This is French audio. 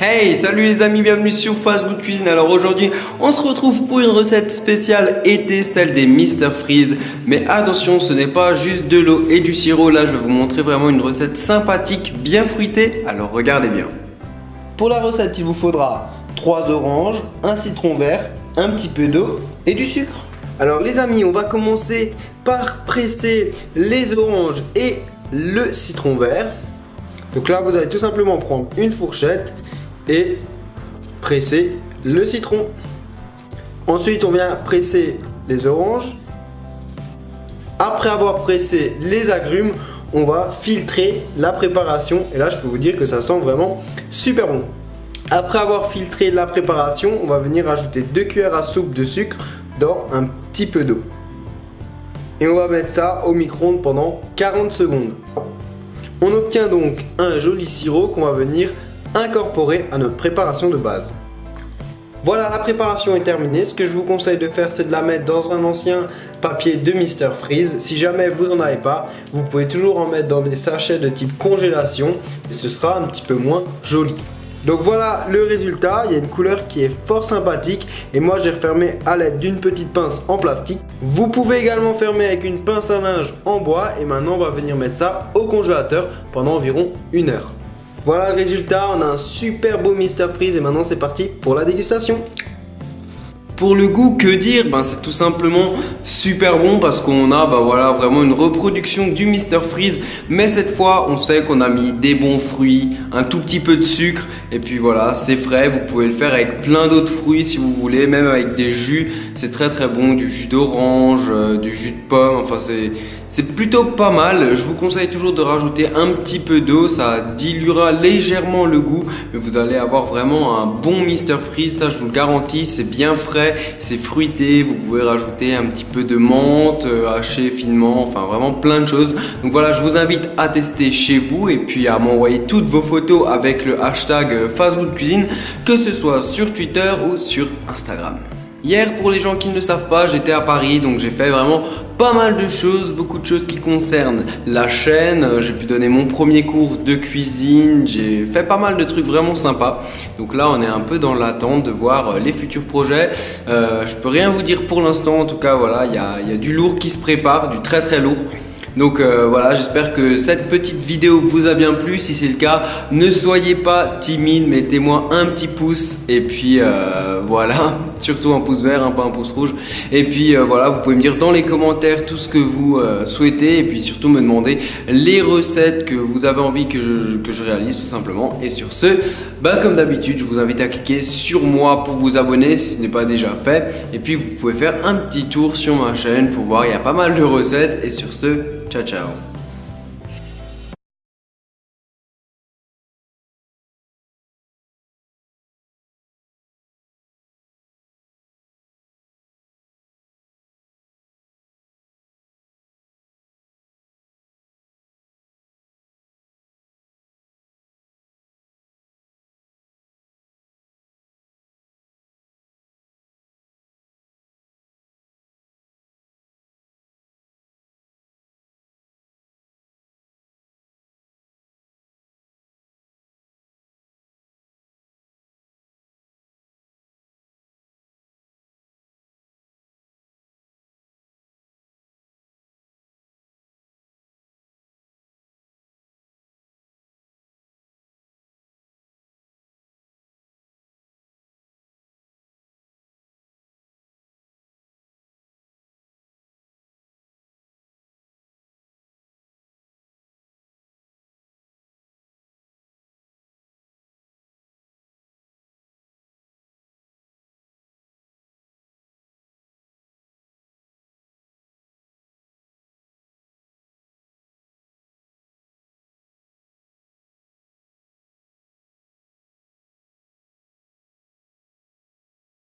Hey, salut les amis, bienvenue sur Fast Food Cuisine. Alors aujourd'hui, on se retrouve pour une recette spéciale été, celle des Mr Freeze. Mais attention, ce n'est pas juste de l'eau et du sirop. Là, je vais vous montrer vraiment une recette sympathique, bien fruitée. Alors regardez bien. Pour la recette, il vous faudra 3 oranges, un citron vert, un petit peu d'eau et du sucre. Alors les amis, on va commencer par presser les oranges et le citron vert. Donc là, vous allez tout simplement prendre une fourchette et presser le citron. Ensuite, on vient presser les oranges. Après avoir pressé les agrumes, on va filtrer la préparation. Et là, je peux vous dire que ça sent vraiment super bon. Après avoir filtré la préparation, on va venir ajouter 2 cuillères à soupe de sucre dans un petit peu d'eau. Et on va mettre ça au micro-ondes pendant 40 secondes. On obtient donc un joli sirop qu'on va venir incorporer à notre préparation de base. Voilà, la préparation est terminée. Ce que je vous conseille de faire, c'est de la mettre dans un ancien papier de Mr Freeze. Si jamais vous n'en avez pas, vous pouvez toujours en mettre dans des sachets de type congélation et ce sera un petit peu moins joli. Donc voilà le résultat, il y a une couleur qui est fort sympathique et moi j'ai refermé à l'aide d'une petite pince en plastique. Vous pouvez également fermer avec une pince à linge en bois et maintenant on va venir mettre ça au congélateur pendant environ 1 heure. Voilà le résultat, on a un super beau Mr Freeze et maintenant c'est parti pour la dégustation. Pour le goût, que dire? C'est tout simplement super bon parce qu'on a voilà, vraiment une reproduction du Mr Freeze. Mais cette fois, on sait qu'on a mis des bons fruits, un tout petit peu de sucre. Et puis voilà, c'est frais. Vous pouvez le faire avec plein d'autres fruits si vous voulez, même avec des jus. C'est très très bon, du jus d'orange, du jus de pomme. Enfin, c'est plutôt pas mal. Je vous conseille toujours de rajouter un petit peu d'eau. Ça diluera légèrement le goût. Mais vous allez avoir vraiment un bon Mr Freeze. Ça, je vous le garantis. C'est bien frais. C'est fruité, vous pouvez rajouter un petit peu de menthe hachée finement, enfin vraiment plein de choses. Donc voilà, je vous invite à tester chez vous et puis à m'envoyer toutes vos photos avec le hashtag Fast Food Cuisine, que ce soit sur Twitter ou sur Instagram. Hier, pour les gens qui ne le savent pas, j'étais à Paris, donc j'ai fait vraiment pas mal de choses, beaucoup de choses qui concernent la chaîne. J'ai pu donner mon premier cours de cuisine, j'ai fait pas mal de trucs vraiment sympas. Donc là, on est un peu dans l'attente de voir les futurs projets. Je peux rien vous dire pour l'instant, en tout cas, voilà, il y a du lourd qui se prépare, du très très lourd. Donc voilà, j'espère que cette petite vidéo vous a bien plu. Si c'est le cas, ne soyez pas timide, mettez-moi un petit pouce et puis voilà, surtout un pouce vert, pas un pouce rouge. Et puis voilà, vous pouvez me dire dans les commentaires tout ce que vous souhaitez et puis surtout me demander les recettes que vous avez envie que je réalise tout simplement. Et sur ce, comme d'habitude, je vous invite à cliquer sur moi pour vous abonner si ce n'est pas déjà fait. Et puis vous pouvez faire un petit tour sur ma chaîne pour voir, il y a pas mal de recettes. Et sur ce, ciao ciao.